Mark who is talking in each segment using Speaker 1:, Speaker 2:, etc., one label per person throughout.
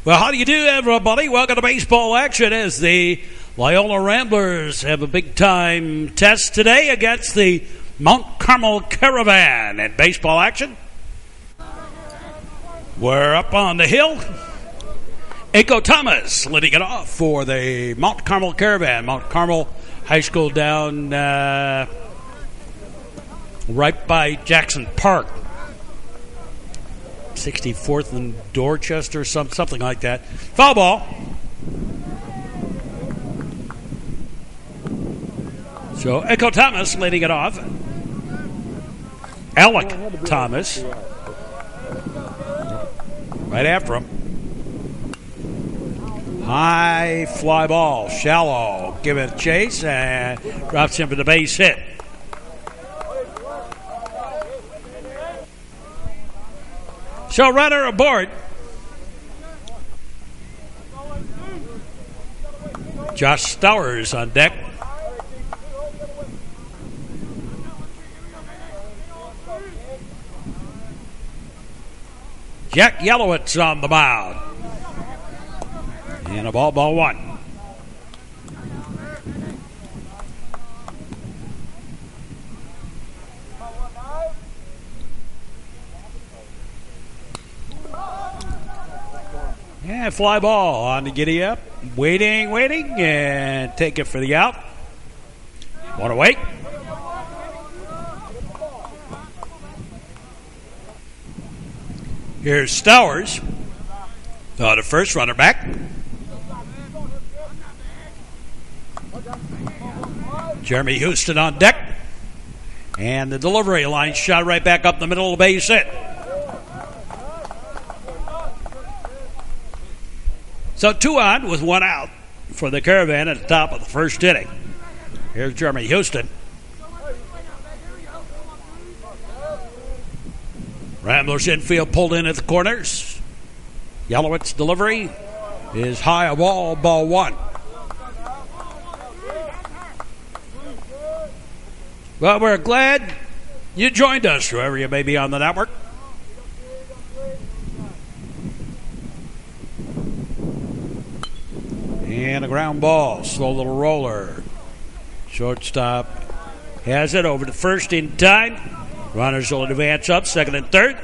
Speaker 1: Well, how do you do, everybody? Welcome to baseball action as the Loyola Ramblers have a big-time test today against the Mount Carmel Caravan. And baseball action, we're up on the hill. Echo Thomas leading it off for the Mount Carmel Caravan. Mount Carmel High School down right by Jackson Park. 64th and Dorchester, something like that. Foul ball. So Echo Thomas leading it off. Alec Thomas right after him. High fly ball, shallow. Give it a chase and drops him for the base hit. So runner aboard. Josh Stowers on deck. Jack Yellowitz on the mound. And a ball one. And fly ball on the giddy up. Waiting, and take it for the out. Want to wait. Here's Stowers. The first runner back. Jeremy Houston on deck. And the delivery line shot right back up the middle of the base hit. So 2 on with 1 out for the Caravan at the top of the first inning. Here's Jeremy Houston. Ramblers infield pulled in at the corners. Yellowitz delivery is high, a ball 1. Well, we're glad you joined us, whoever you may be on the network. And a ground ball, slow little roller. Shortstop has it over to first in time. Runners will advance up, second and third.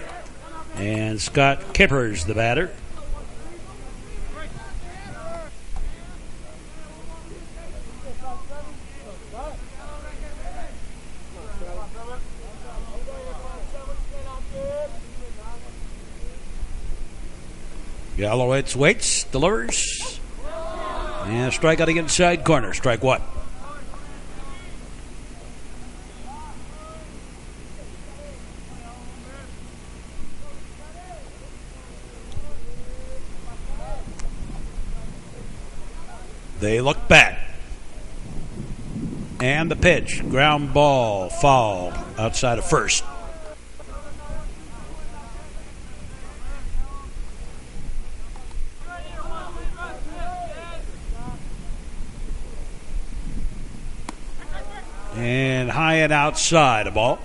Speaker 1: And Scott Kippers, the batter. Yellowitz waits, delivers. And a strike on the inside corner. Strike 1. They look back. And the pitch. Ground ball. Foul outside of first. And high and outside a ball.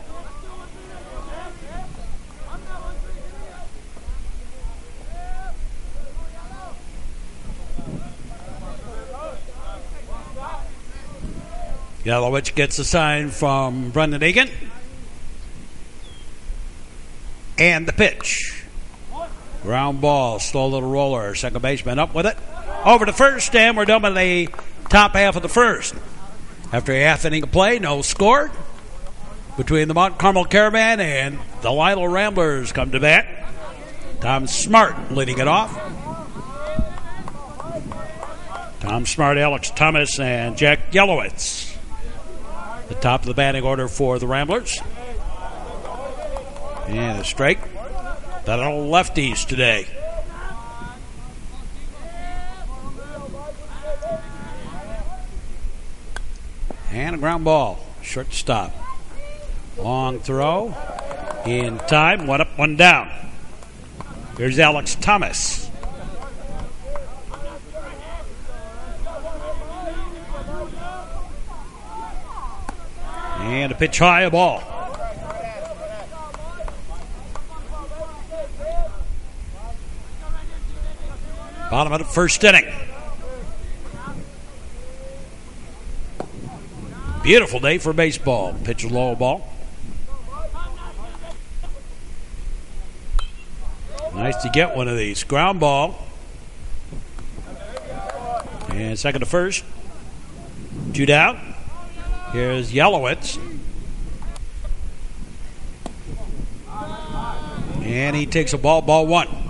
Speaker 1: Yellowitz gets a sign from Brendan Egan. And the pitch. Ground ball, slow little roller. Second baseman up with it. Over to first, and we're done with the top half of the first. After a half inning of play, no score between the Mount Carmel Caravan and the Loyola Ramblers come to bat. Tom Smart leading it off. Tom Smart, Alex Thomas, and Jack Yellowitz. The top of the batting order for the Ramblers. And a strike. That little lefties today. And a ground ball. Shortstop. Long throw. In time. 1 up, 1 down. Here's Alex Thomas. And a pitch high, a ball. Bottom of the first inning. Beautiful day for baseball. Pitch a low ball. Nice to get one of these. Ground ball. And second to first. 2 down. Here's Yellowitz. And he takes a ball 1.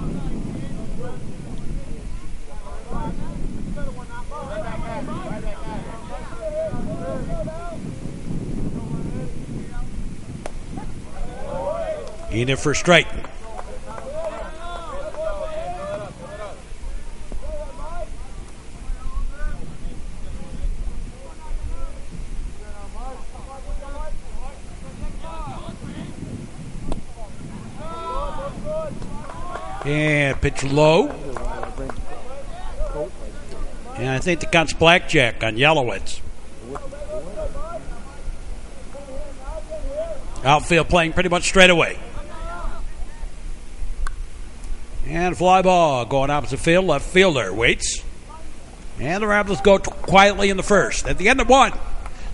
Speaker 1: In there for a strike. And pitch low. And I think the count's blackjack on Yellowitz. Outfield playing pretty much straight away. And fly ball going opposite field. Left fielder waits. And the Ramblers go quietly in the first. At the end of 1.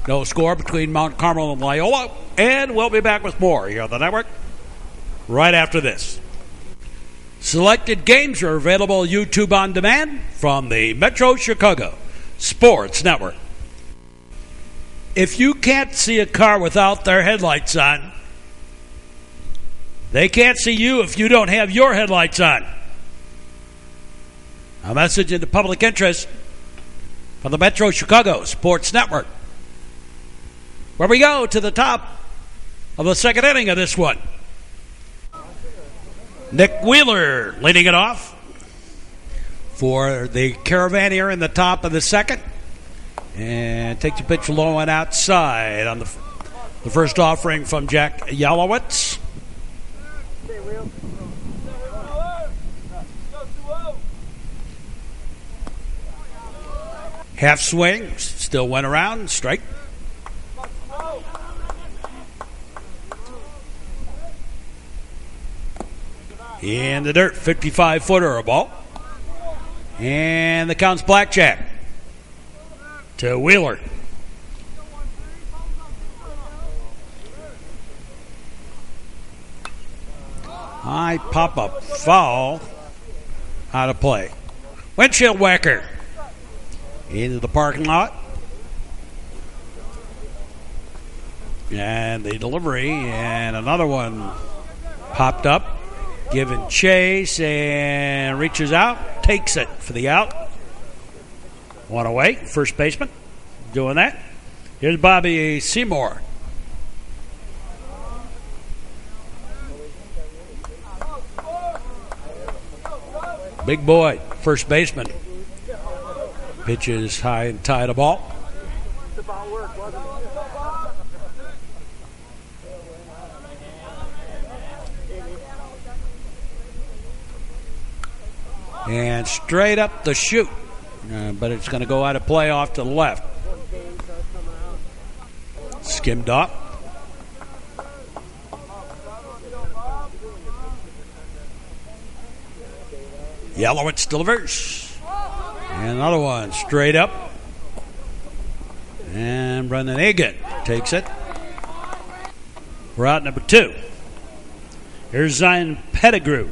Speaker 1: No score between Mount Carmel and Loyola. And we'll be back with more here on the network right after this. Selected games are available YouTube on demand from the Metro Chicago Sports Network. If you can't see a car without their headlights on, they can't see you if you don't have your headlights on. A message in the public interest from the Metro Chicago Sports Network. Where we go to the top of the second inning of this one. Nick Wheeler leading it off for the Caravan here in the top of the second. And takes a pitch low and outside on the first offering from Jack Yellowitz. Half swing, still went around, strike. In the dirt, 55-footer, a ball. And the count's blackjack to Wheeler. High pop-up foul out of play. Windshield whacker into the parking lot. And the delivery, and another one popped up. Giving chase and reaches out, takes it for the out. One away, first baseman doing that. Here's Bobby Seymour. Big boy, first baseman. Pitches high and tight a ball. And straight up the chute. But it's going to go out of play off to the left. Skimmed up. Yellowitz delivers. And another one straight up. And Brendan Egan takes it. We're out number 2. Here's Zion Pettigrew.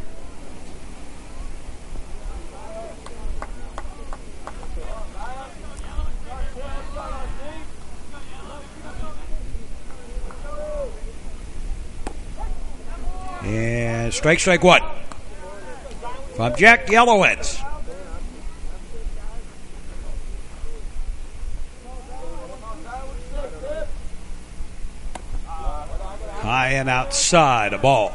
Speaker 1: And strike 1 from Jack Yellowitz. High and outside, a ball.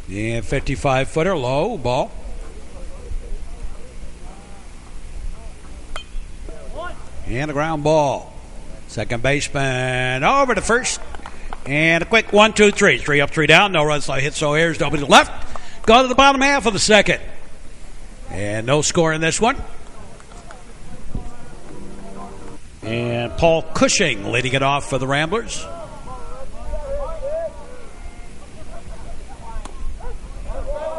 Speaker 1: And 55-footer, low, ball. And a ground ball. Second baseman over to first. And a quick 1, 2, 3. 3 up, 3 down. No runs, no hits, no errors. Nobody left. Go to the bottom half of the second. And no score in this one. And Paul Cushing leading it off for the Ramblers.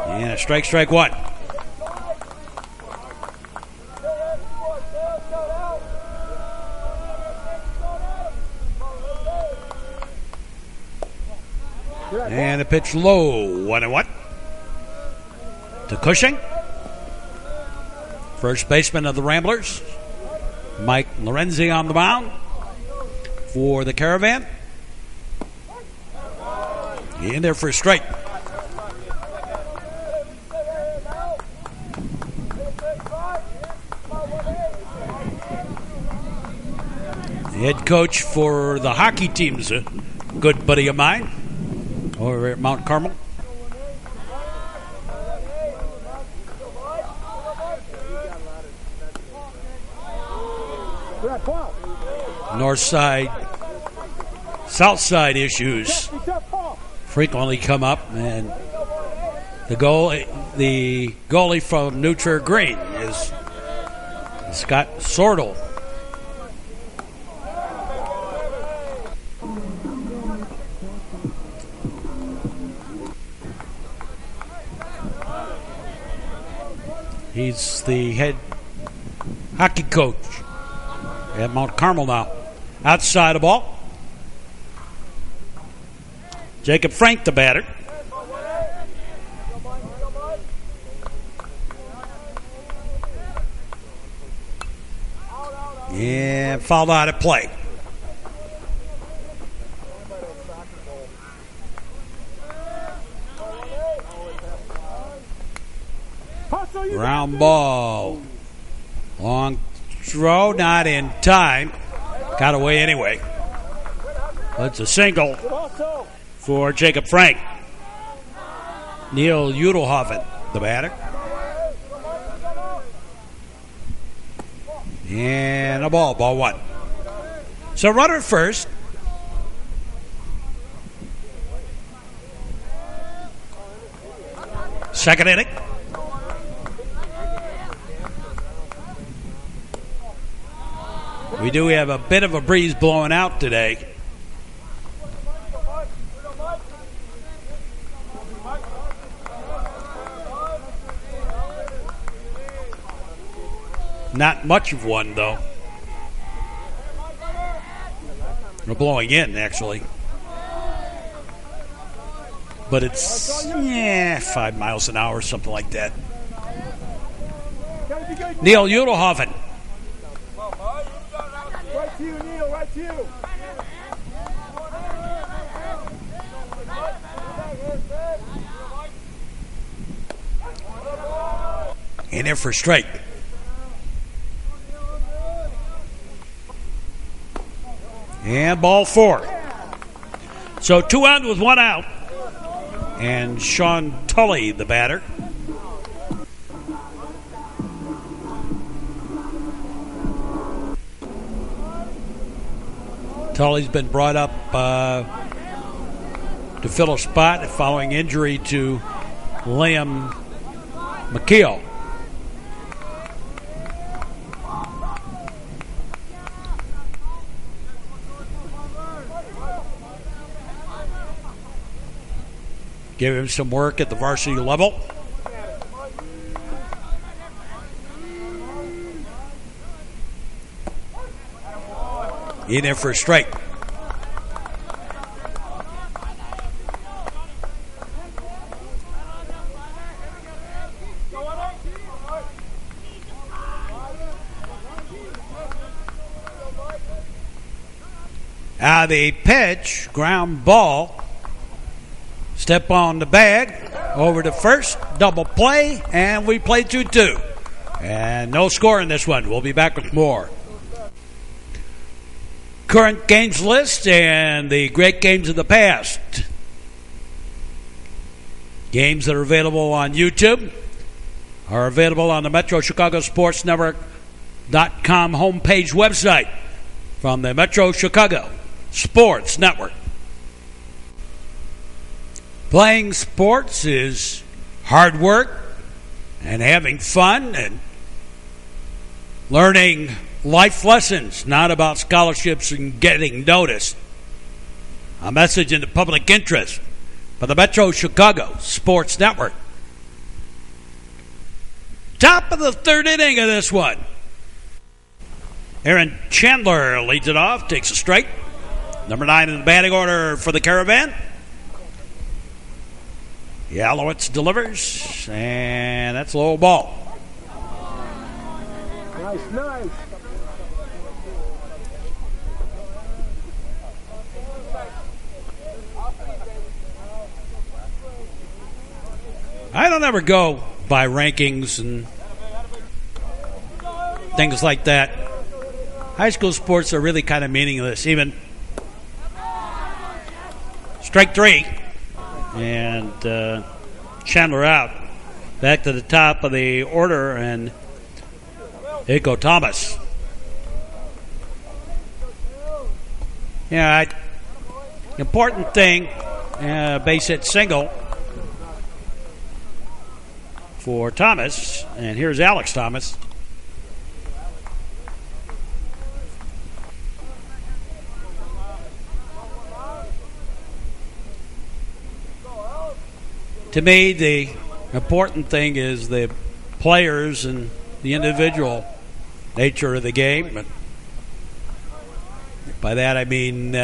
Speaker 1: And a strike one. And a pitch low, 1-1 to Cushing. First baseman of the Ramblers, Mike Lorenzi on the mound for the Caravan. In there for a strike. The head coach for the hockey team's a good buddy of mine over at Mount Carmel. North side, south side issues frequently come up, and the goalie from New Trier Green is Scott Sortel. He's the head hockey coach at Mount Carmel now. Outside the ball. Jacob Frank, the batter. And fouled out of play. Ground ball. Long throw, not in time. Got away anyway. That's a single for Jacob Frank. Neil Udelhoffen, the batter. And a ball 1. So runner at first. Second inning. We do have a bit of a breeze blowing out today. Not much of one, though. We're blowing in, actually. But it's, 5 miles an hour, something like that. Neil Udelhoffen.
Speaker 2: Right to you, Neil, right to you.
Speaker 1: In there for a strike. And ball 4. So 2 on with 1 out. And Sean Tully, the batter. Tully's been brought up to fill a spot following injury to Liam McKeel. Give him some work at the varsity level. In there for a strike. The pitch, ground ball. Step on the bag, over to first, double play, and we play 2-2. And no score in this one. We'll be back with more. Current games list and the great games of the past. Games that are available on YouTube are available on the Metro Chicago Sports Network.com homepage website from the Metro Chicago Sports Network. Playing sports is hard work and having fun and learning life lessons, not about scholarships and getting noticed. A message in the public interest for the Metro Chicago Sports Network. Top of the third inning of this one. Aaron Chandler leads it off, takes a strike. Number 9 in the batting order for the Caravan. Yalowitz delivers, and that's a low ball.
Speaker 2: Nice.
Speaker 1: I don't ever go by rankings and things like that. High school sports are really kind of meaningless. Even strike 3, and Chandler out. Back to the top of the order, and Iko Thomas. Yeah, important thing, base hit single for Thomas, and here's Alex Thomas. To me, the important thing is the players and the individual nature of the game. But by that I mean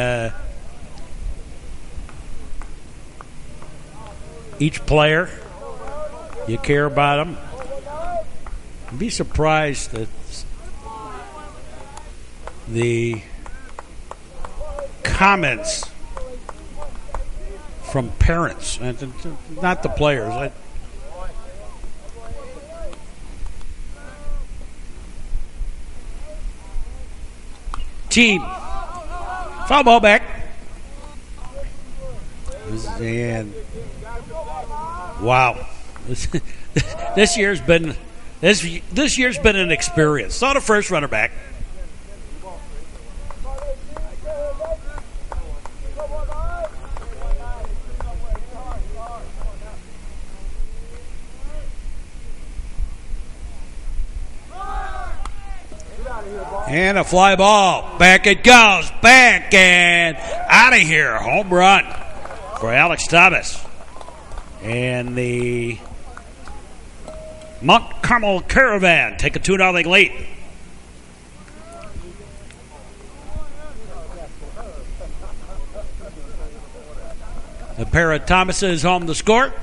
Speaker 1: each player, you care about them. You'd be surprised that the comments from parents, not the players. Team. Foul ball back. And wow. This year's been an experience. Saw the first runner back. And a fly ball. Back it goes. Back and out of here. Home run for Alex Thomas. And the Mount Carmel Caravan take a 2-0 lead. A pair of Thomases home to score.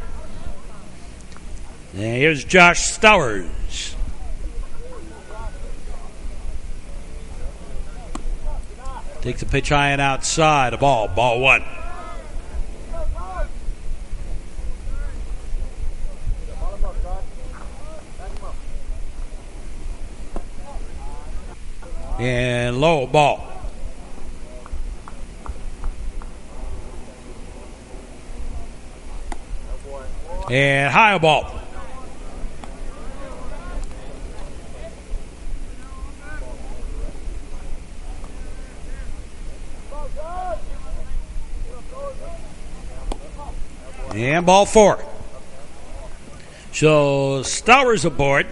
Speaker 1: And here's Josh Stowers. Takes a pitch high and outside. A ball. Ball 1. And low ball. And high ball. And ball 4. So Stowers aboard.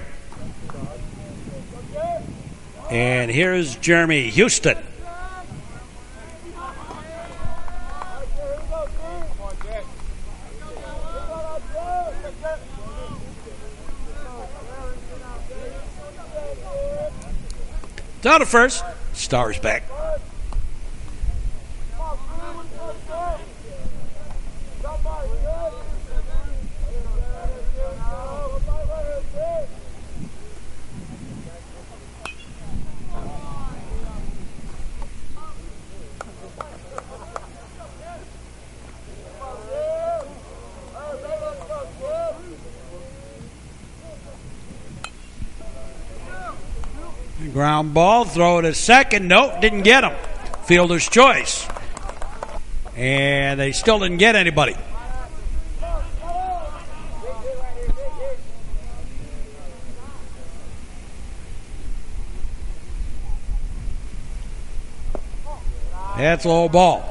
Speaker 1: And here's Jeremy Houston. Down to first. Stowers back. Ground ball, throw it a second. Nope, didn't get him. Fielder's choice. And they still didn't get anybody. That's a low ball.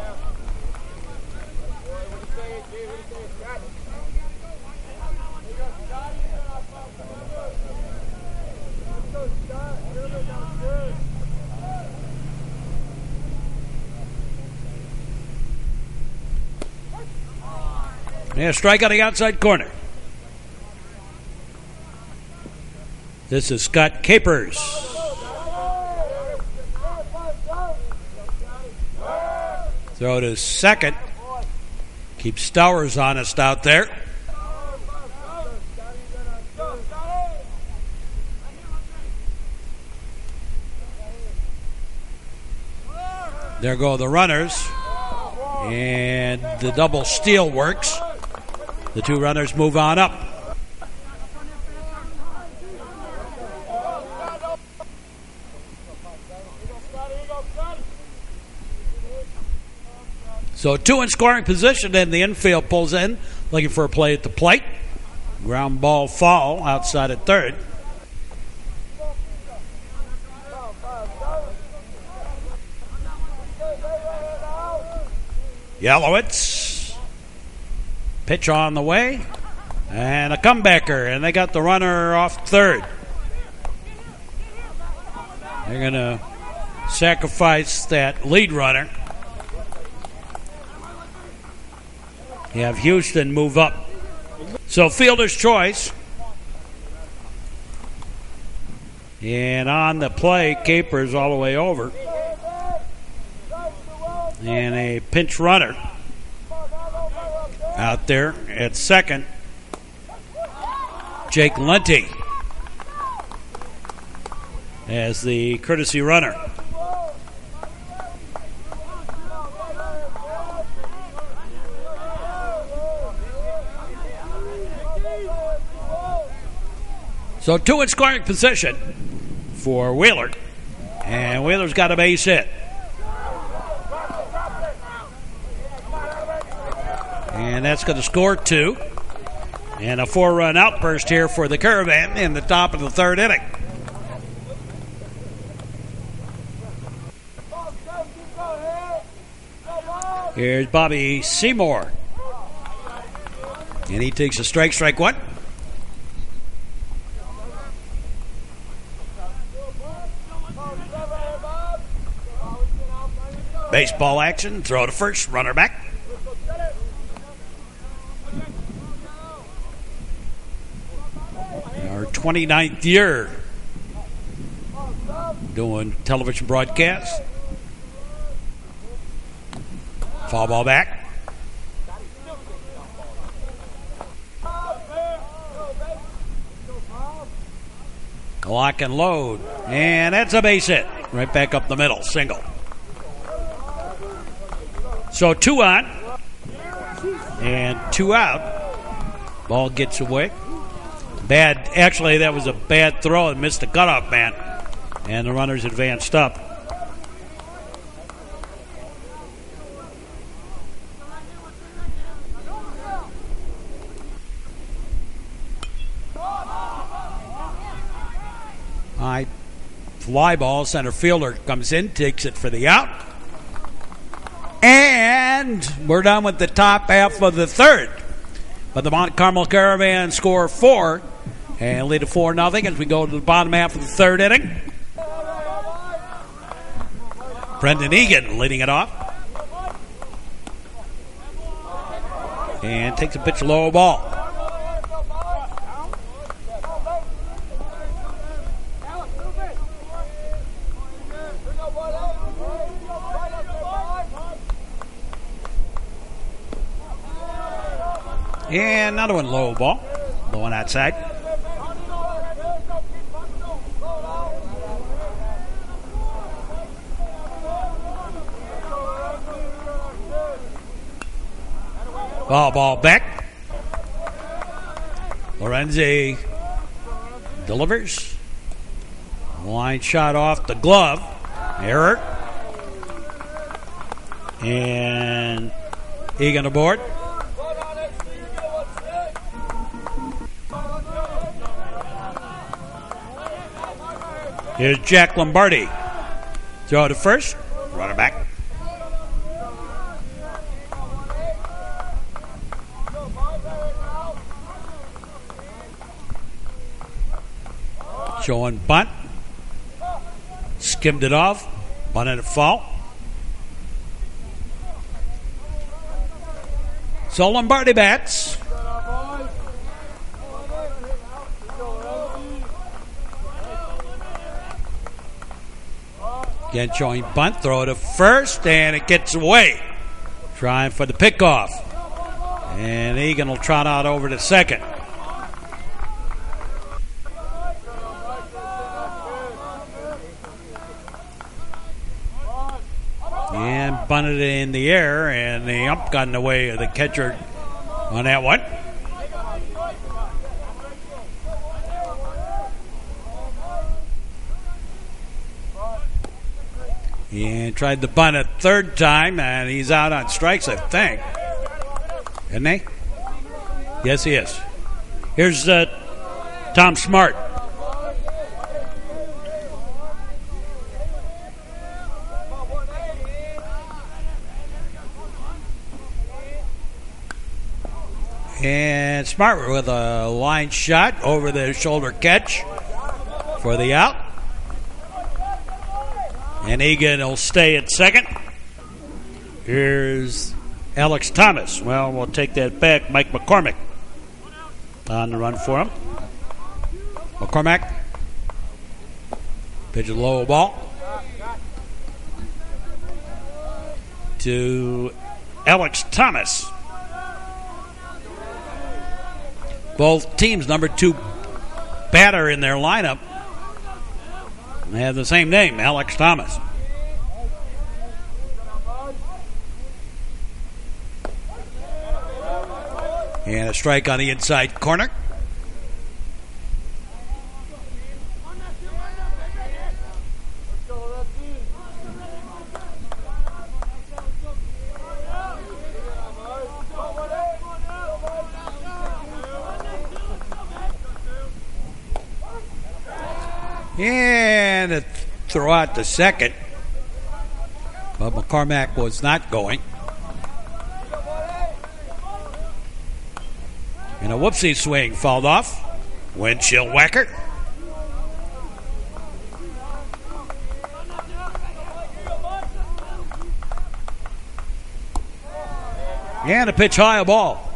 Speaker 1: Yeah, strike on the outside corner. This is Scott Capers. Throw to second. Keeps Stowers honest out there. There go the runners. And the double steal works. The two runners move on up. So two in scoring position, and the infield pulls in, looking for a play at the plate. Ground ball foul outside at third. Yellowitz. Pitch on the way. And a comebacker, and they got the runner off third. They're going to sacrifice that lead runner. You have Houston move up. So fielder's choice. And on the play, Capers all the way over. And a pinch runner out there at second. Jake Lente as the courtesy runner. So two in scoring position for Wheeler. And Wheeler's got a base hit. And that's going to score two. And a 4-run outburst here for the Caravan in the top of the third inning. Here's Bobby Seymour. And he takes a strike one. Baseball action, throw to first, runner back. Our 29th year doing television broadcasts. Foul ball back. Lock and load. And that's a base hit. Right back up the middle, single. So two on and two out. Ball gets away. Actually, that was a bad throw and missed the cutoff man. And the runners advanced up. High fly ball, center fielder comes in, takes it for the out. And we're done with the top half of the third. But the Mount Carmel Caravan score 4 and lead to 4-0 as we go to the bottom half of the third inning. Brendan Egan leading it off. And takes a pitch low ball. And another one low ball. Low one outside. Ball back. Lorenzi delivers. Line shot off the glove. Error. And Egan aboard. Here's Jack Lombardi. Throw to first. Runner back. Showing bunt. Skimmed it off. Bunted it foul. So Lombardi bats. Again showing bunt, throw to first, and it gets away. Trying for the pickoff. And Egan will trot out over to second. And bunted it in the air, and the ump got in the way of the catcher on that one. And tried to bunt a third time, and he's out on strikes, I think. Isn't he? Yes, he is. Here's Tom Smart. And Smart with a line shot over the shoulder catch for the out. And Egan will stay at second. Here's Alex Thomas. Well, we'll take that back. Mike McCormick on the run for him. McCormick. Pitch a low ball to Alex Thomas. Both teams, number 2 batter in their lineup. They have the same name, Alex Thomas. And a strike on the inside corner. And a throw out to second. But McCormack was not going. And a whoopsie swing fouled off. Windshield whacker. And a pitch high, a ball.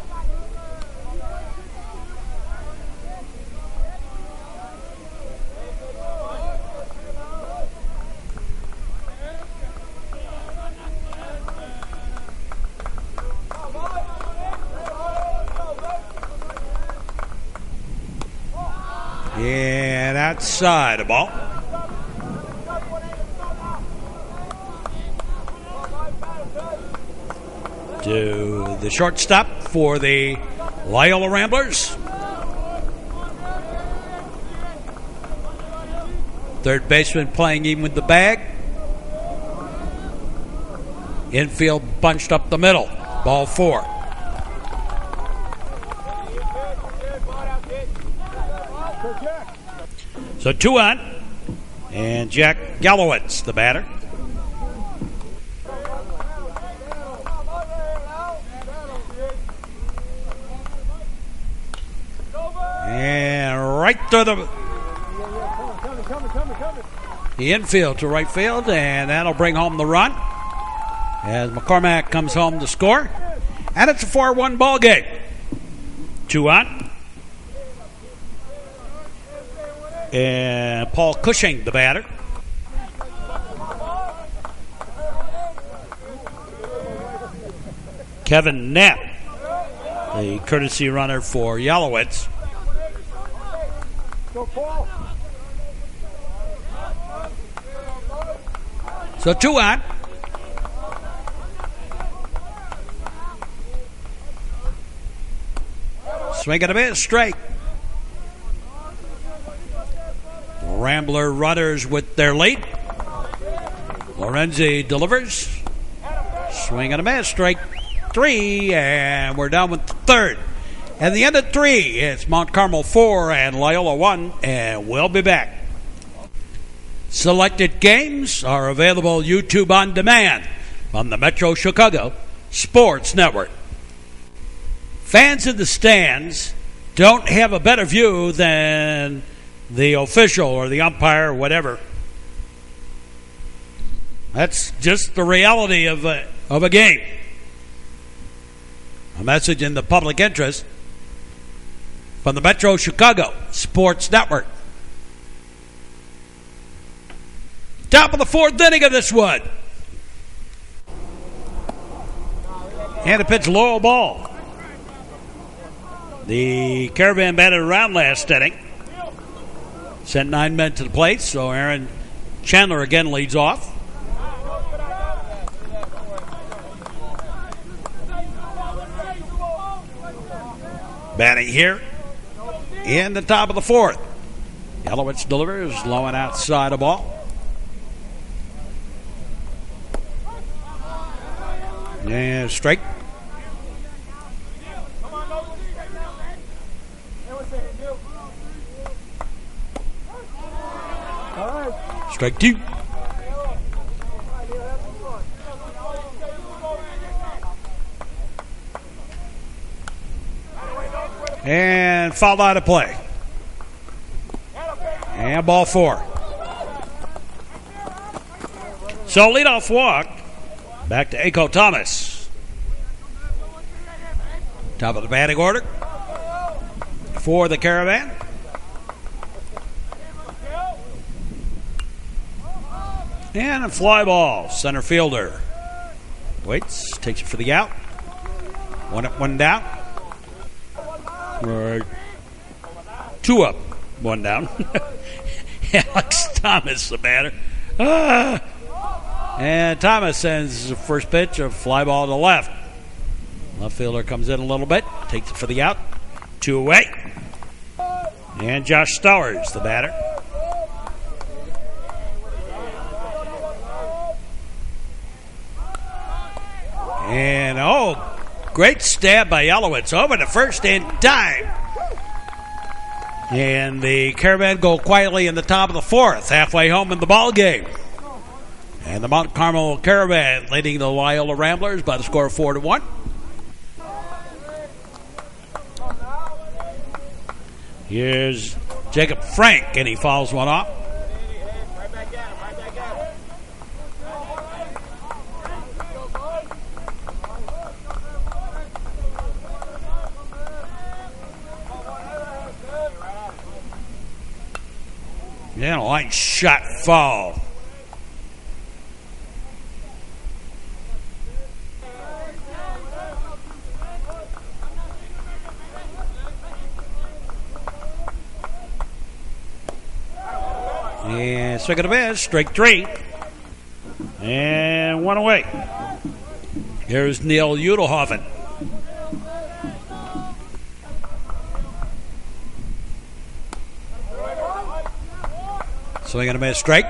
Speaker 1: And outside a ball. To the shortstop for the Loyola Ramblers. Third baseman playing even with the bag. Infield bunched up the middle. Ball 4. So 2 on, and Jack Gallowitz, the batter. And right through the infield to right field, and that'll bring home the run as McCormack comes home to score. And it's a 4-1 ball game. 2 on. And Paul Cushing, the batter. Kevin Knapp, the courtesy runner for Yalowitz. So 2 on. Swing and a miss, strike. Rambler runners with their lead. Lorenzi delivers. Swing and a miss, strike 3, and we're down with the third. At the end of 3, it's Mount Carmel 4 and Loyola 1, and we'll be back. Selected games are available YouTube on demand on the Metro Chicago Sports Network. Fans in the stands don't have a better view than the official or the umpire or whatever. That's just the reality of a game. message in the public interest from the Metro Chicago Sports Network. Top of the fourth inning of this one. And a pitch, low ball. The Caravan batted around last inning. Sent 9 men to the plate, so Aaron Chandler again leads off. Batting here in the top of the fourth. Yelowitz delivers, low and outside the ball. And strike. Strike two. And fouled out of play. And ball four. So leadoff walk. Back to Ako Thomas. Top of the batting order for the Caravan. And a fly ball. Center fielder waits, takes it for the out. One up, one down. Or two up, one down. Alex Thomas, the batter. And Thomas sends the first pitch, a fly ball to left. Left fielder comes in a little bit, takes it for the out. 2 away. And Josh Stowers, the batter. And, great stab by Yelowitz over to first in time. And the Caravan go quietly in the top of the fourth, halfway home in the ball game. And the Mount Carmel Caravan leading the Loyola Ramblers by the score of 4-1. Here's Jacob Frank, and he fouls one off. Yeah, a line shot foul. And second to base, strike three. And one away. Here's Neil Udelhoffen. Swing and a miss, strike.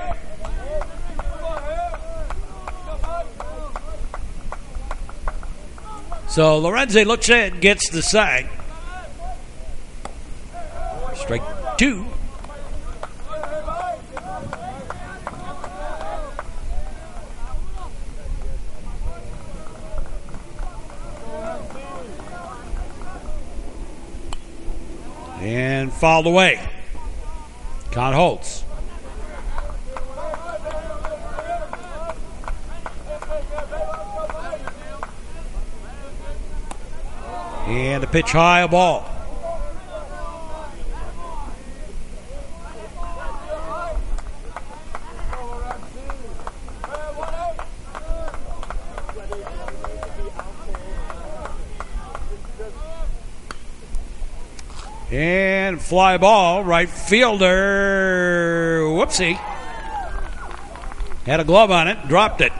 Speaker 1: So Lorenzi looks in, gets the side. Strike two. And fouled away. Count holds. And a pitch high, a ball. And fly ball, right fielder. Whoopsie. Had a glove on it, dropped it.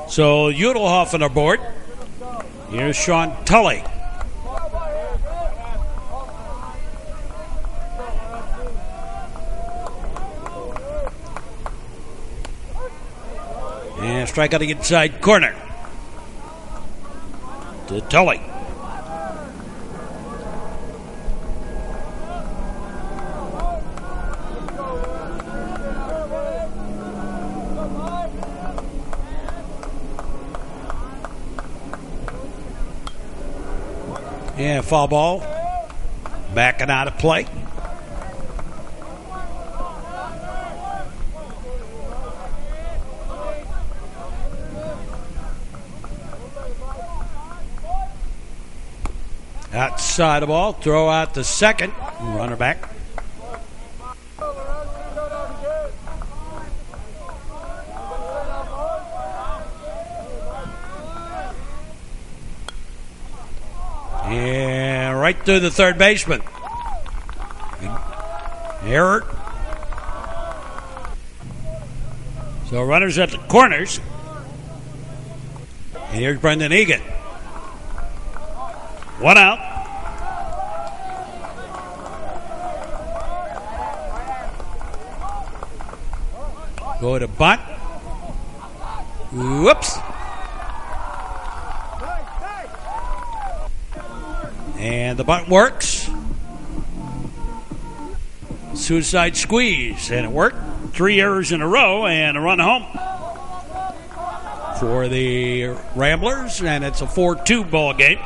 Speaker 1: So Udelhoffen aboard. Here's Sean Tully. And strike out the inside corner to Tully. Yeah, foul ball. Backing out of play. Outside the ball, throw out the second. Runner back. And right through the third baseman. Error. So runners at the corners. And here's Brendan Egan. One out. Go to bunt. Whoops. And the bunt works. Suicide squeeze. And it worked. 3 errors in a row and a run home for the Ramblers. And it's a 4-2 ball game.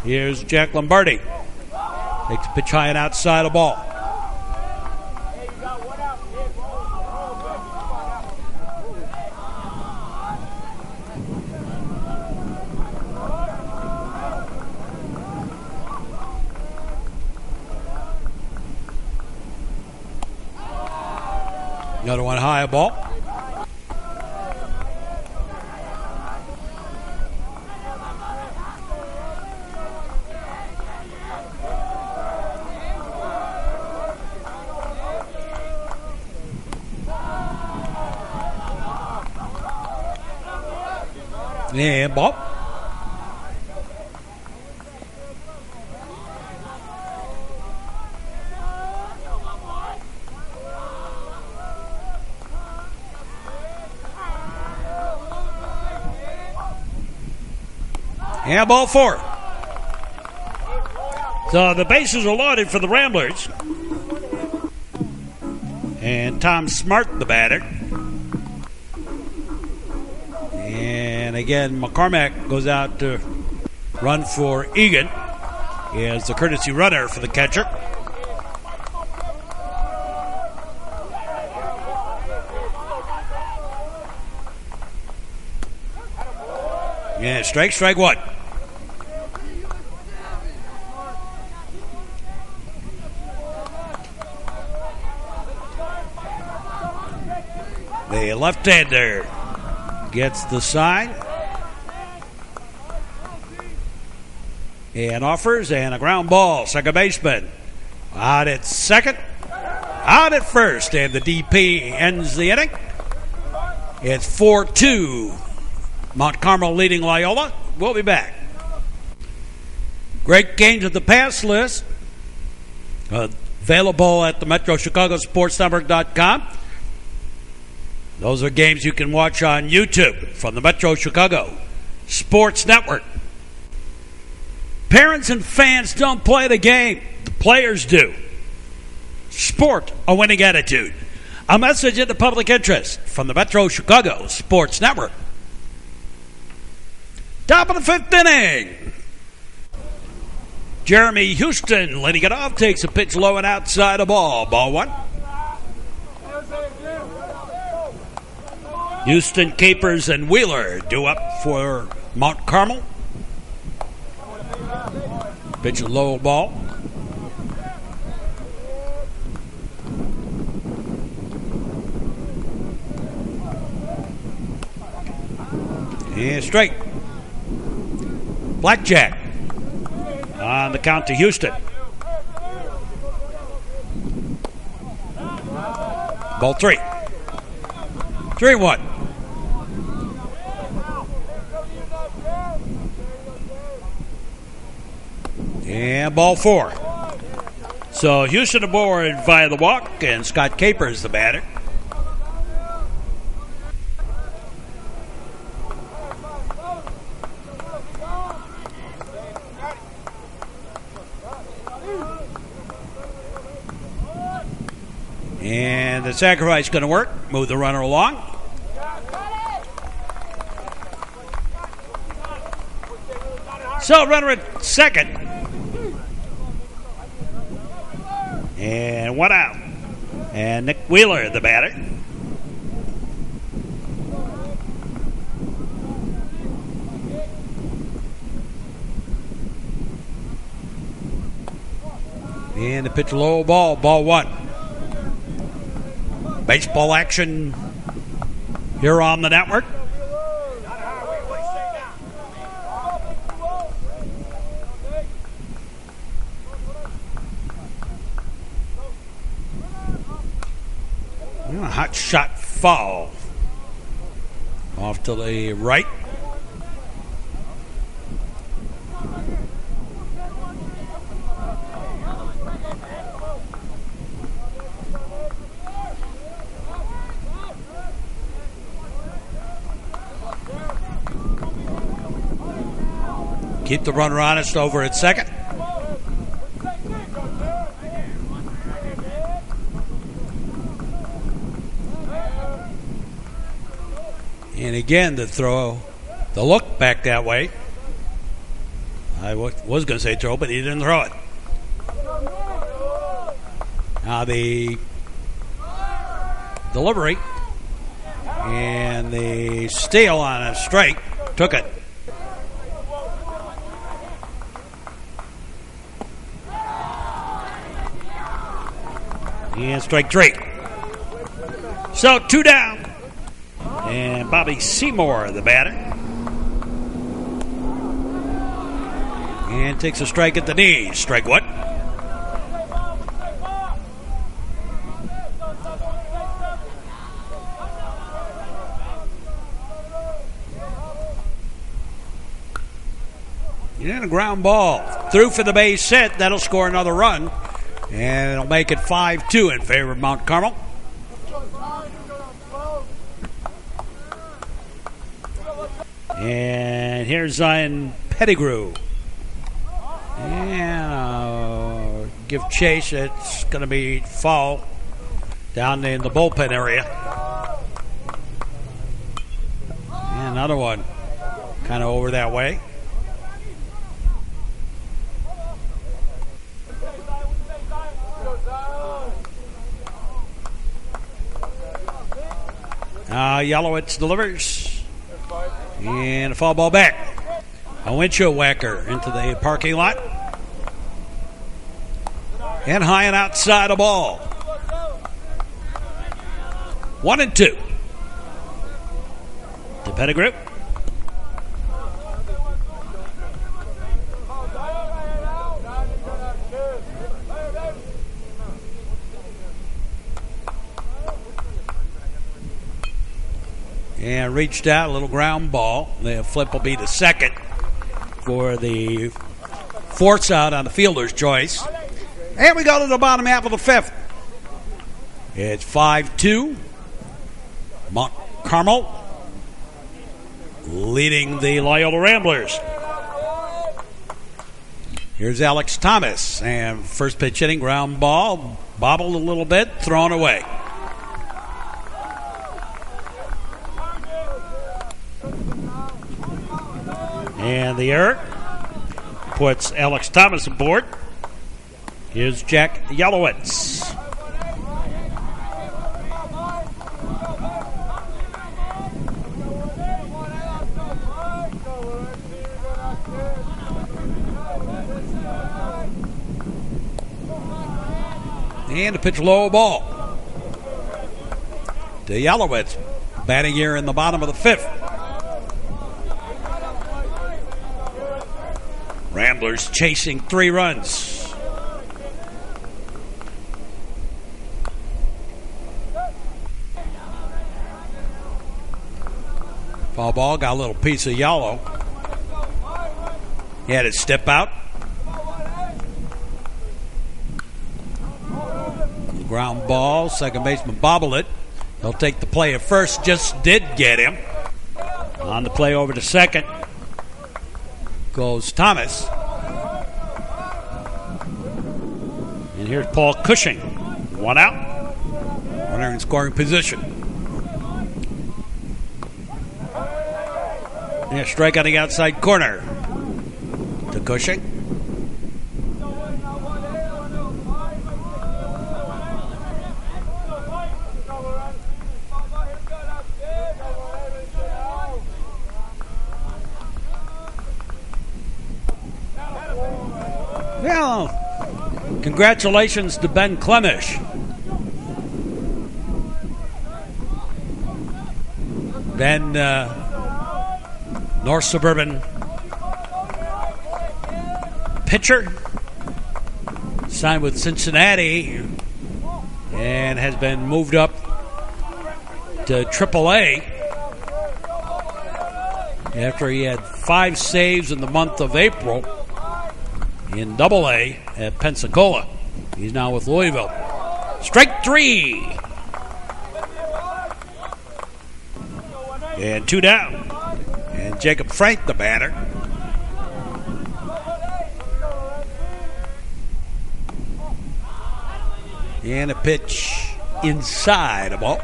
Speaker 1: Here's Jack Lombardi. Takes a pitch high and outside the ball. Another one high ball. And ball. And ball 4. So the bases are loaded for the Ramblers. And Tom Smart, the batter. And again, McCormack goes out to run for Egan. He is the courtesy runner for the catcher. Yeah, strike one. The left-hander gets the sign and offers, and a ground ball. Second baseman out at second, out at first, and the DP ends the inning. It's 4-2. Mount Carmel leading Loyola. We'll be back. Great games at the pass list. Available at the Metro Chicago Sports Network.com. Those are games you can watch on YouTube from the Metro Chicago Sports Network. Parents and fans don't play the game. The players do. Sport a winning attitude. A message in the public interest from the Metro Chicago Sports Network. Top of the 5th inning. Jeremy Houston leading it off. Takes a pitch low and outside the ball. Ball 1. Houston, Capers, and Wheeler due up for Mount Carmel. Pitch a low ball. And straight. Blackjack on the count to Houston. Ball 3. 3-1. And ball 4. So Houston aboard via the walk, and Scott Capers the batter. And the sacrifice going to work. Move the runner along. So runner at second. And 1 out. And Nick Wheeler, the batter. And the pitch low ball, ball one. Baseball action here on the network. A hot shot foul. Off to the right. Keep the runner honest over at second. And again, the throw, the look back that way. I was going to say throw, but he didn't throw it. Now the delivery and the steal on a strike took it. And strike three. So 2 down. And Bobby Seymour, the batter. And takes a strike at the knee. Strike one. And a ground ball. Through for the base hit. That'll score another run. And it'll make it 5-2 in favor of Mount Carmel. And here's Zion Pettigrew. And give chase. It's going to be foul down in the bullpen area. And another one kind of over that way. Yellowitz delivers. And a foul ball back. A windshield whacker into the parking lot. And high and outside a ball. 1-2. To Pettigrew. And reached out, a little ground ball. The flip will be the second for the force out on the fielder's choice. And we go to the bottom half of the fifth. It's 5-2. Mount Carmel leading the Loyola Ramblers. Here's Alex Thomas. And first pitch hitting, ground ball. Bobbled a little bit, thrown away. And the error puts Alex Thomas aboard. Here's Jack Yellowitz. And a pitch low ball to Yellowitz. Batting here in the bottom of the fifth. Ramblers chasing 3 runs. Foul ball, got a little piece of yellow. He had it step out. Ground ball, second baseman bobbled it. He'll take the play at first, just did get him. On the play over to second goes Thomas. And here's Paul Cushing. 1 out. Runner in scoring position. Yeah, strike on the outside corner to Cushing. Well, Congratulations to Ben Clemish. Ben, North Suburban pitcher, signed with Cincinnati and has been moved up to AAA after he had 5 saves in the month of April in AA at Pensacola. He's now with Louisville. Strike 3. And 2 down. And Jacob Frank, the batter. And a pitch inside a ball.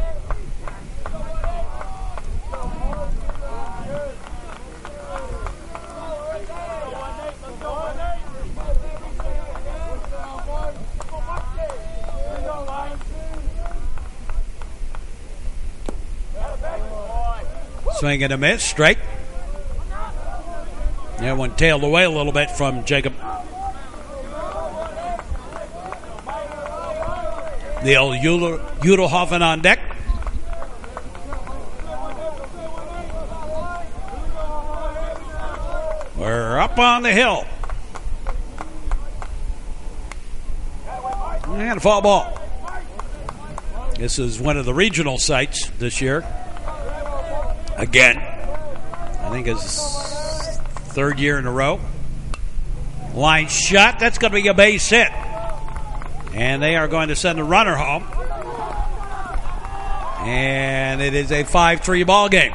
Speaker 1: Swing and a miss, strike. That one tailed away a little bit from Jacob. The old Udelhoffen on deck. We're up on the hill. And a foul ball. This is one of the regional sites this year. Again, I think it's 3rd year in a row. Line shot. That's going to be a base hit. And they are going to send a runner home. And it is a 5-3 ball game.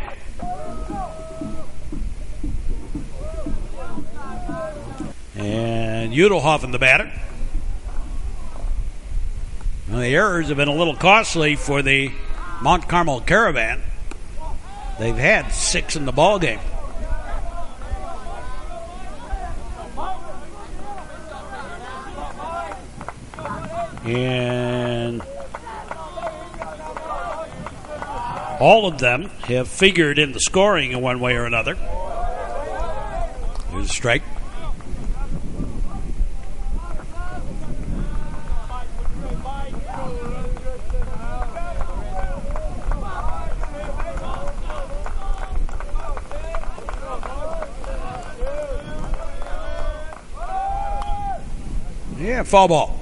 Speaker 1: And Udelhoffen, the batter. Well, the errors have been a little costly for the Mount Carmel Caravan. They've had 6 in the ball game. And all of them have figured in the scoring in one way or another. Here's a strike. Yeah, foul ball.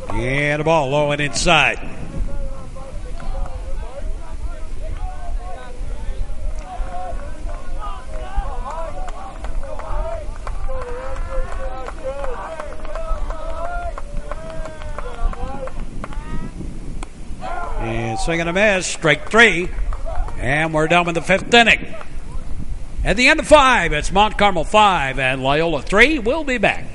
Speaker 1: And the ball low and inside. And swing and a miss, strike 3. And we're done with the 5th inning. At the end of 5, it's Mount Carmel 5 and Loyola 3. We'll be back.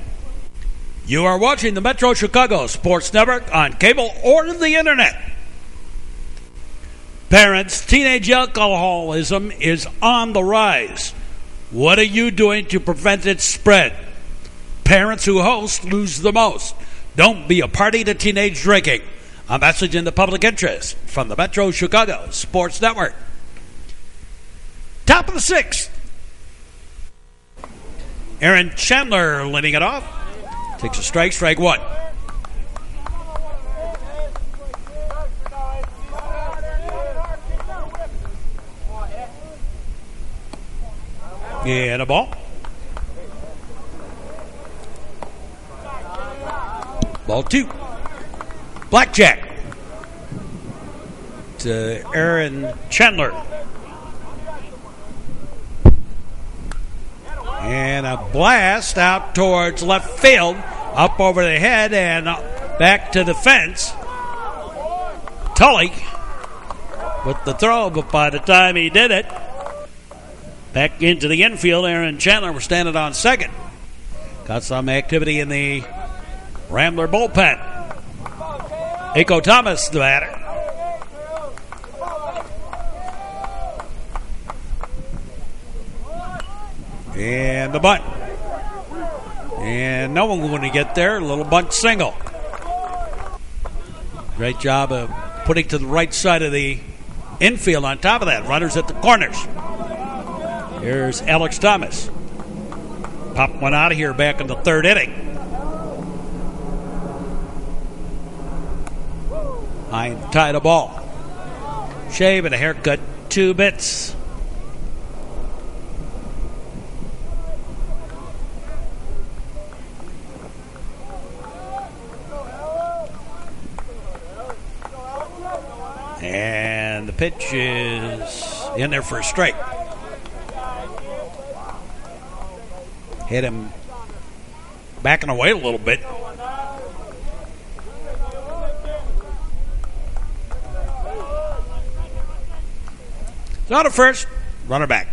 Speaker 1: You are watching the Metro Chicago Sports Network on cable or the internet. Parents, teenage alcoholism is on the rise. What are you doing to prevent its spread? Parents who host lose the most. Don't be a party to teenage drinking. A message in the public interest from the Metro Chicago Sports Network. Top of the 6th. Aaron Chandler leading it off. Takes a strike, strike 1. And a ball. Ball 2. Blackjack to Aaron Chandler. And a blast out towards left field, up over the head and back to the fence. Tully with the throw, but by the time he did it, back into the infield, Aaron Chandler was standing on second. Got some activity in the Rambler bullpen. Aiko Thomas, the batter. And the bunt. And no one going to get there. A little bunt single. Great job of putting to the right side of the infield on top of that. Runners at the corners. Here's Alex Thomas. Pop one out of here back in the third inning. High tied a ball. Shave and a haircut, 2 bits. And the pitch is in there for a strike. Hit him backing away a little bit. So to first, runner back.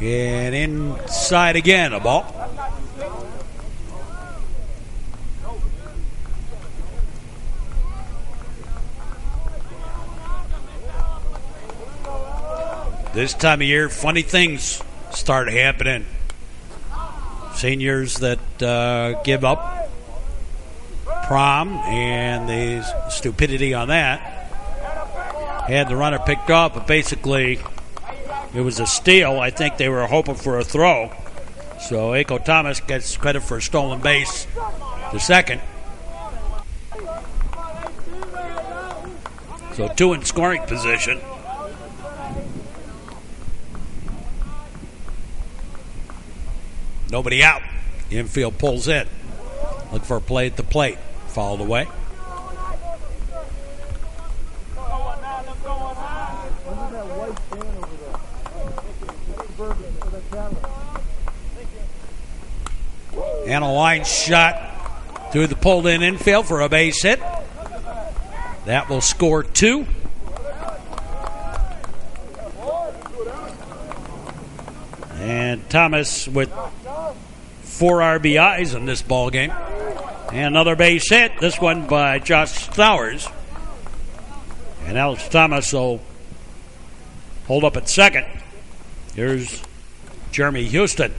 Speaker 1: And inside again, a ball. This time of year, funny things start happening. Seniors that give up prom and the stupidity on that. Had the runner picked off, but basically it was a steal. I think they were hoping for a throw. So Aiko Thomas gets credit for a stolen base. The second. So 2 in scoring position. Nobody out. Infield pulls in. Look for a play at the plate. Fouled away. And a line shot through the pulled in infield for a base hit. That will score 2. And Thomas with 4 RBIs in this ball game. And another base hit, this one by Josh Stowers. And Alex Thomas will hold up at second. Here's Jeremy Houston.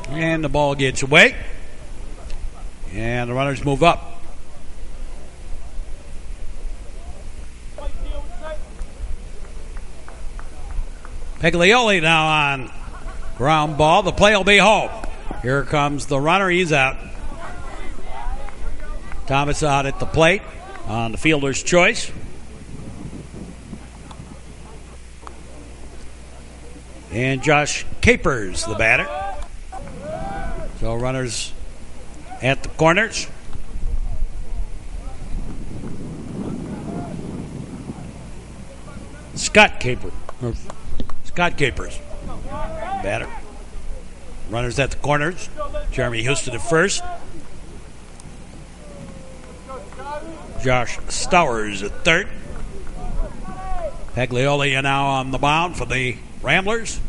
Speaker 1: And the ball gets away. And the runners move up. Paglioli now on ground ball. The play will be home. Here comes the runner. He's out. Thomas out at the plate on the fielder's choice. And Josh Capers, the batter. So runners at the corners. Scott Capers, batter. Runners at the corners. Jeremy Houston at first. Josh Stowers at third. Paglioli now on the mound for the Ramblers.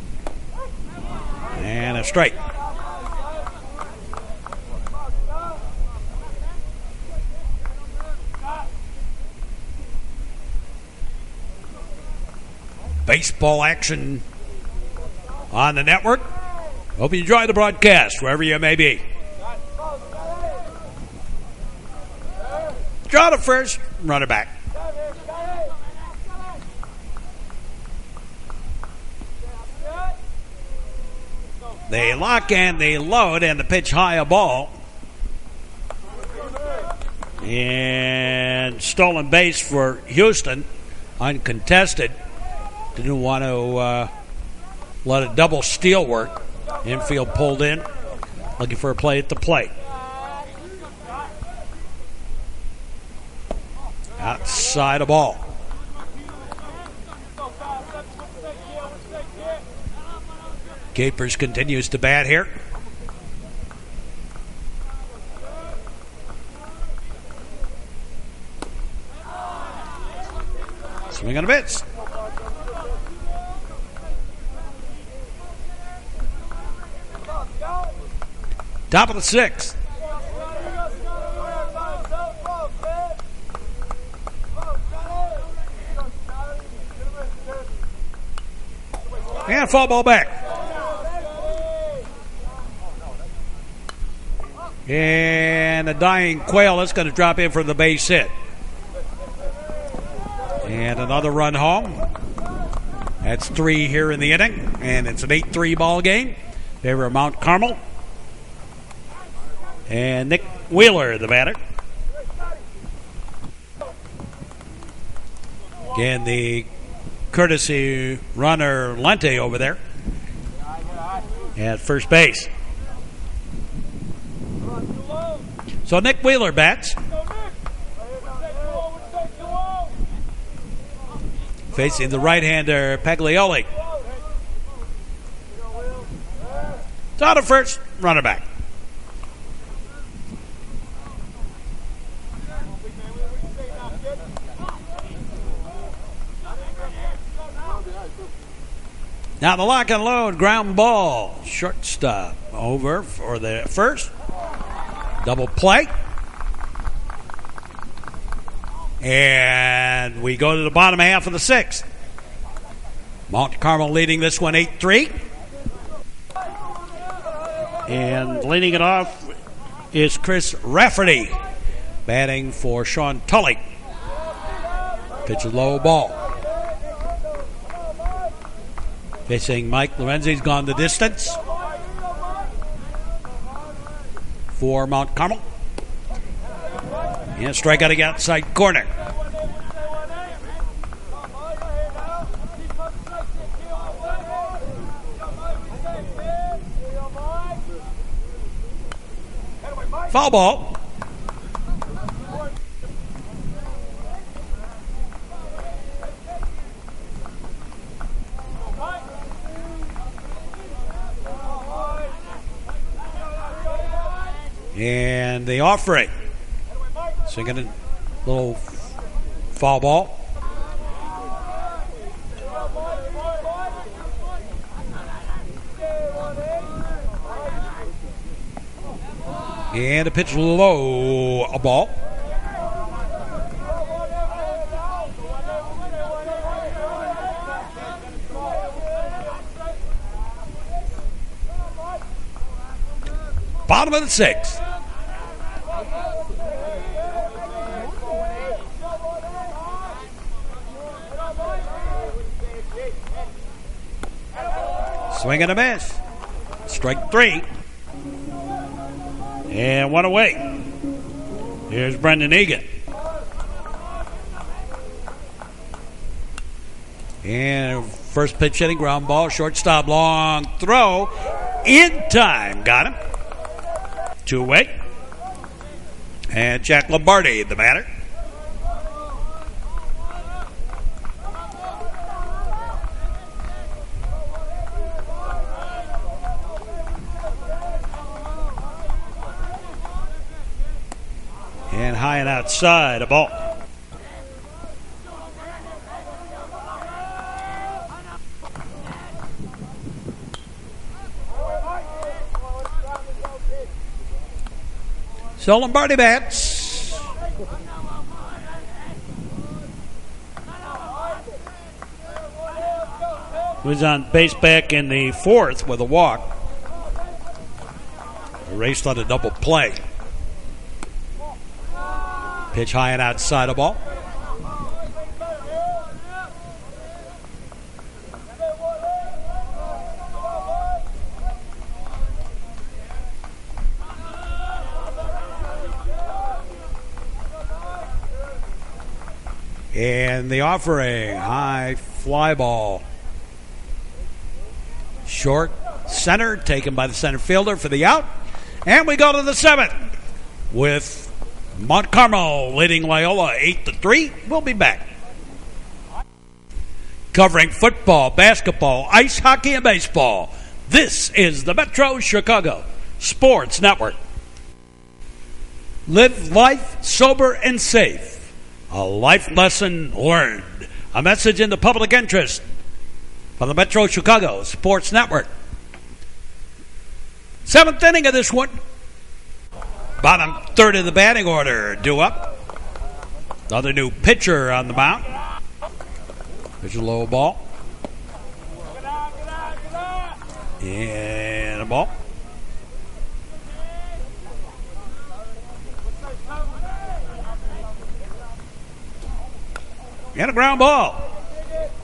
Speaker 1: And a strike. Baseball action on the network. Hope you enjoy the broadcast wherever you may be. Draw to first, runner back. They lock and they load, and the pitch high a ball. And stolen base for Houston, uncontested. Didn't want to let a double steal work. Infield pulled in, looking for a play at the plate. Outside a ball. Capers continues to bat here. Swing and a miss. Top of the 6th. And foul ball back. And a dying quail is going to drop in for the base hit. And another run home. That's 3 here in the inning. And it's an 8-3 ball game. Favor of Mount Carmel. And Nick Wheeler, the batter. Again, the courtesy runner Lente over there at first base. So Nick Wheeler bats. Facing the right-hander Paglioli. It's out of first, runner back. Now the lock and load, ground ball, shortstop over for the first. Double play. And we go to the bottom half of the 6th. Mount Carmel leading this one 8-3. And leading it off is Chris Rafferty, batting for Sean Tully. Pitch a low ball. Facing Mike Lorenzi's gone the distance for Mount Carmel. And strikeout again outside corner. Foul ball. And the offering. Singing a little foul ball. And a pitch low, a ball. Bottom of the 6th. Swing and a miss. Strike 3. And one away. Here's Brendan Egan. And first pitch hitting, ground ball, shortstop, long throw. In time. Got him. 2 away. And Jack Lombardi, the batter. And high and outside, a ball. So Lombardi bats. Was on base back in the 4th with a walk. Erased on a double play. Pitch high and outside, a ball. And the offering, high fly ball. Short center, taken by the center fielder for the out. And we go to the 7th with Mount Carmel leading Loyola 8-3. We'll be back. Covering football, basketball, ice hockey, and baseball. This is the Metro Chicago Sports Network. Live life sober and safe. A life lesson learned. A message in the public interest from the Metro Chicago Sports Network. 7th inning of this one. Bottom 3rd of the batting order due up. Another new pitcher on the mound. There's a low ball. And a ball. And a ground ball.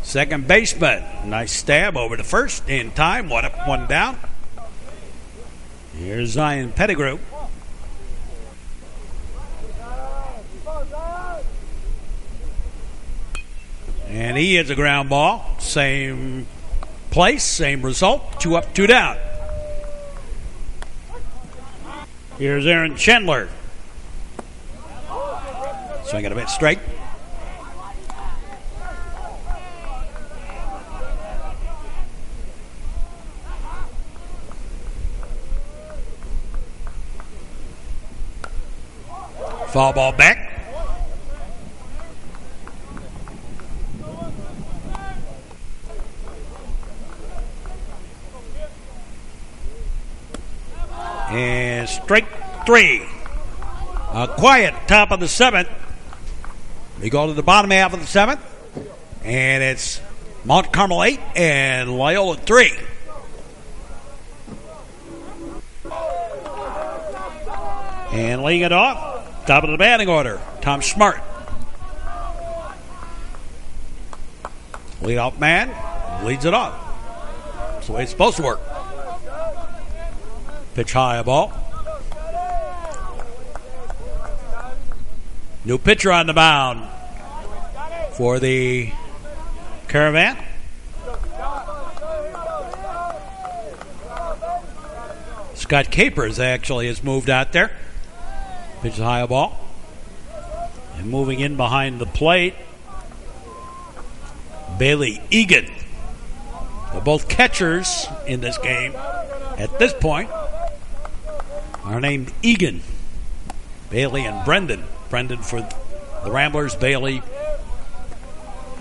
Speaker 1: Second baseman. Nice stab over to first in time. One up, one down. Here's Zion Pettigrew. And he hits a ground ball. Same place, same result. 2 up, 2 down. Here's Aaron Chandler. Swinging a bit straight. Foul ball back. And strike 3. A quiet top of the 7th. We go to the bottom half of the 7th. And it's Mount Carmel 8 and Loyola 3. And laying it off. Top of the batting order, Tom Smart. Leadoff man leads it off. That's the way it's supposed to work. Pitch high, a ball. New pitcher on the mound for the Caravan. Scott Capers actually has moved out there. Pitch high, a ball. And moving in behind the plate, Bailey Egan. They're both catchers in this game at this point are named Egan. Bailey and Brendan. Brendan for the Ramblers, Bailey,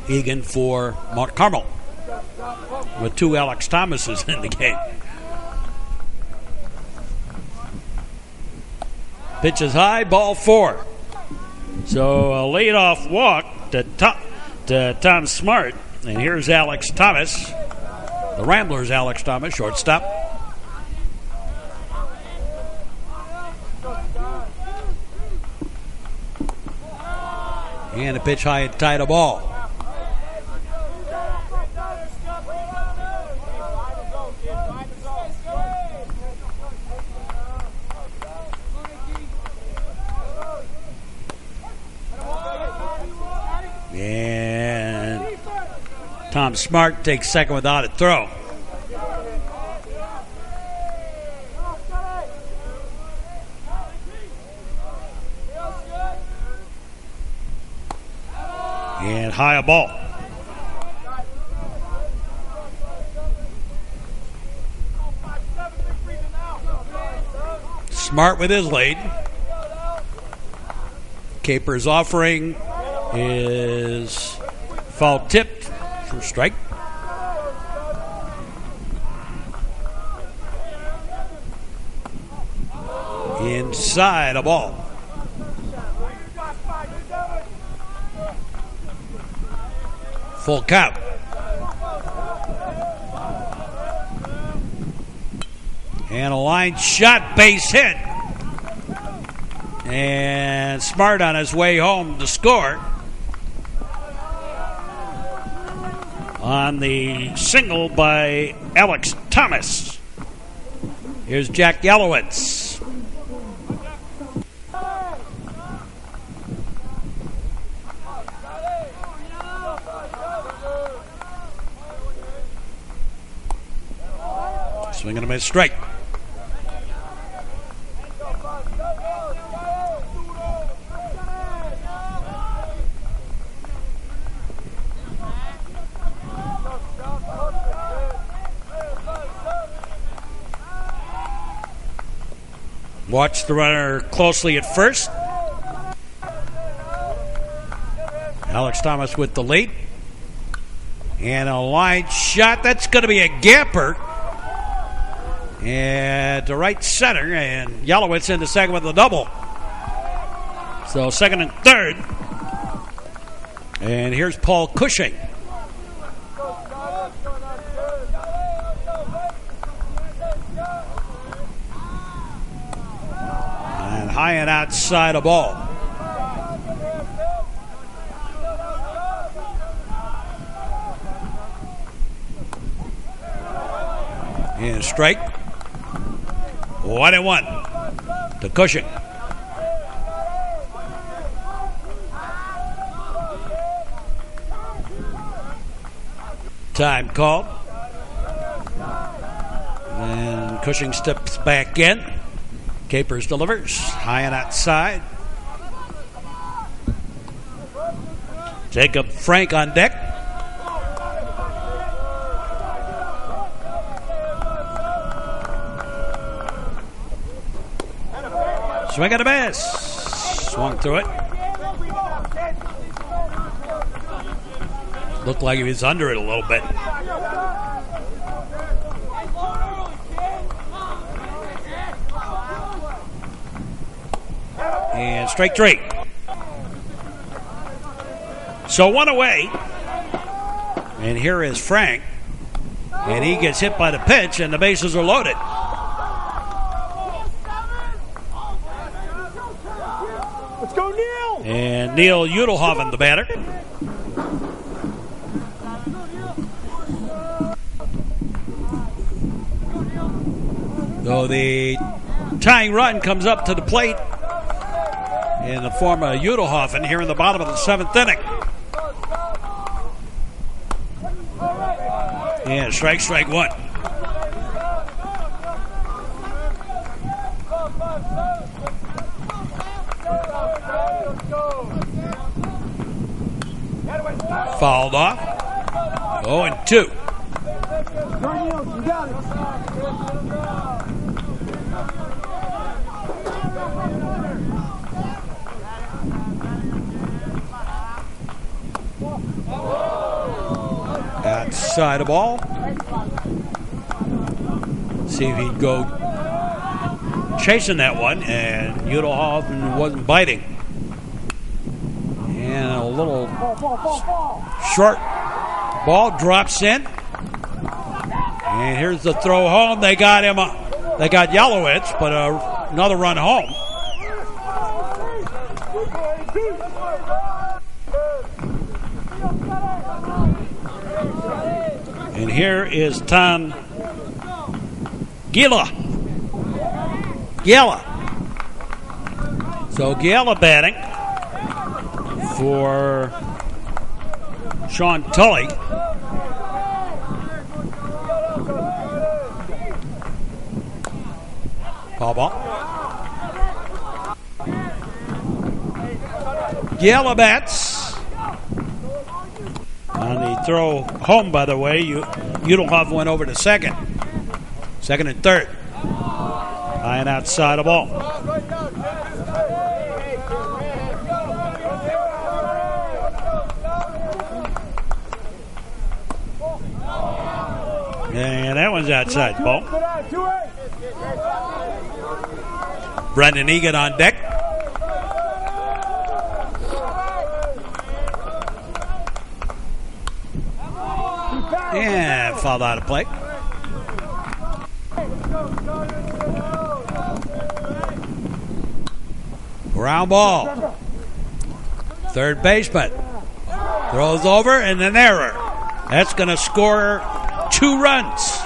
Speaker 1: Egan for Mount Carmel. With 2 Alex Thomases in the game. Pitch is high, ball 4. So a leadoff walk to Tom Smart. And here's Alex Thomas. The Ramblers' Alex Thomas, shortstop. And a pitch high and tight, a ball. And Tom Smart takes second without a throw. And high, a ball. Smart with his lead. Capers offering is foul tipped for strike. Inside, a ball. Full count. And a line shot, base hit. And Smart on his way home to score on the single by Alex Thomas. Here's Jack Yellowitz. Swinging a miss, strike. Watch the runner closely at first. Alex Thomas with the lead. And a line shot. That's going to be a gapper. And to right center. And Yellowitz into second with a double. So second and third. And here's Paul Cushing. high and outside a ball. And strike. 1-1 to Cushing. Time called. And Cushing steps back in. Capers delivers. High and outside. Jacob Frank on deck. Swing and a miss. Swung through it. Looked like he was under it a little bit. And strike three. So one away. And here is Frank. And he gets hit by the pitch, and the bases are loaded.
Speaker 2: Let's go, Neil!
Speaker 1: And Neil Udelhoven, the batter. So the tying run comes up to the plate in the form of Udelhoven here in the bottom of the seventh inning. And strike one. Fouled off. 0-2.
Speaker 2: You got it.
Speaker 1: Outside the ball. See if he'd go chasing that one, and Udelhoven wasn't biting. And a little short ball drops in. And here's the throw home. They got him. They got Yelowitz, but another run home. And here is Tom Gila. So Gila batting for Sean Tully. Foul ball. Gila bats. On the throw home, by the way, Udelhoven went over to second. Second and third. High and outside the ball. And that one's outside the ball. Brendan Egan on deck. And fouled out of play. Ground ball. Third baseman throws over and an error. That's going to score 2 runs.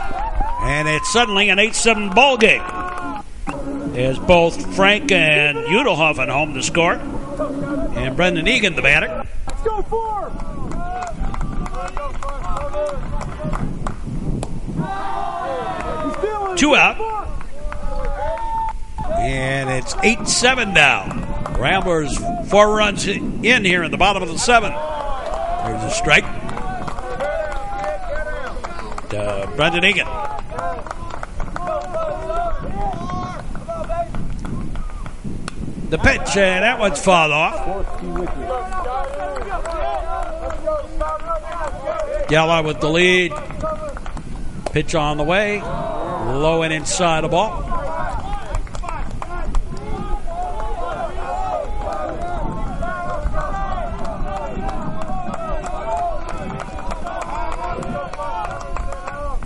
Speaker 1: And it's suddenly an 8-7 ball game. As both Frank and Udelhoven home to score. And Brendan Egan, the batter.
Speaker 2: Let's go 4!
Speaker 1: 2 out. And it's 8-7 now. Ramblers 4 runs in here in the bottom of the 7th. There's a strike. Brendan Egan. The pitch, and that one's fouled off. Gala with the lead. Pitch on the way. Low and inside the ball.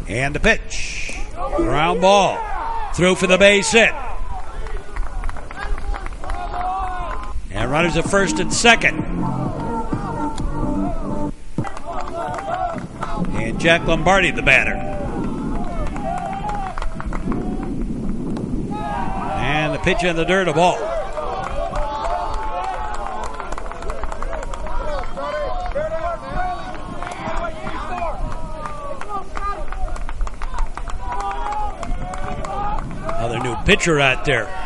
Speaker 1: And the pitch. Ground ball. Through for the base hit. And runners at first and second. And Jack Lombardi, the batter. And the pitch in the dirt, a ball. Another new pitcher out there.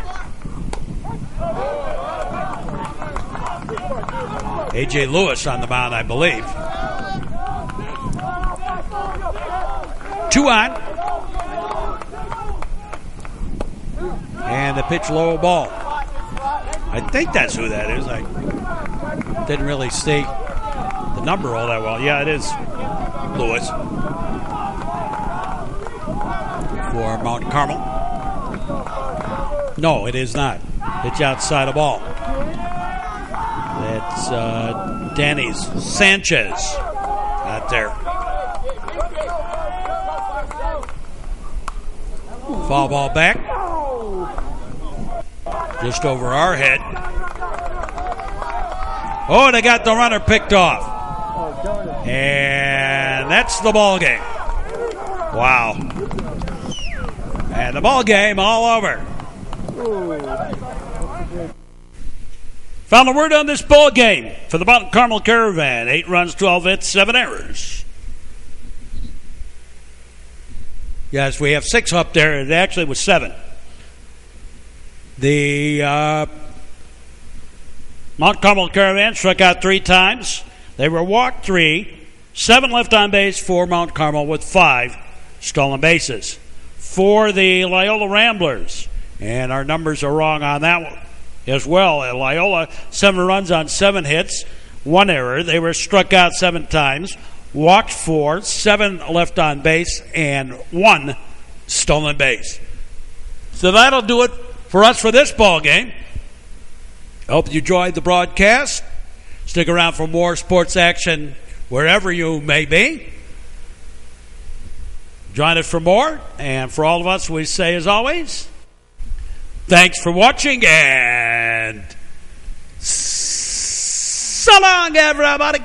Speaker 1: A.J. Lewis on the mound, I believe. 2 on. And the pitch low, ball. I think that's who that is. I didn't really see the number all that well. Yeah, it is Lewis for Mount Carmel. No, it is not. Pitch outside of ball. That's Danny Sanchez out there. Foul ball back. Just over our head. Oh, they got the runner picked off. And that's the ball game. Wow. And the ball game all over. Final word on this ball game for the Mount Carmel Caravan. 8 runs, 12 hits, 7 errors. Yes, we have 6 up there. It actually was 7. The Mount Carmel Caravan struck out 3 times. They were walked 3. 7 left on base for Mount Carmel with 5 stolen bases. For the Loyola Ramblers, and our numbers are wrong on that one as well. At Loyola, 7 runs on 7 hits, 1 error. They were struck out 7 times, walked 4, 7 left on base, and 1 stolen base. So that'll do it for us for this ball game. I hope you enjoyed the broadcast. Stick around for more sports action wherever you may be. Join us for more. And for all of us, we say as always, thanks for watching and so long, everybody.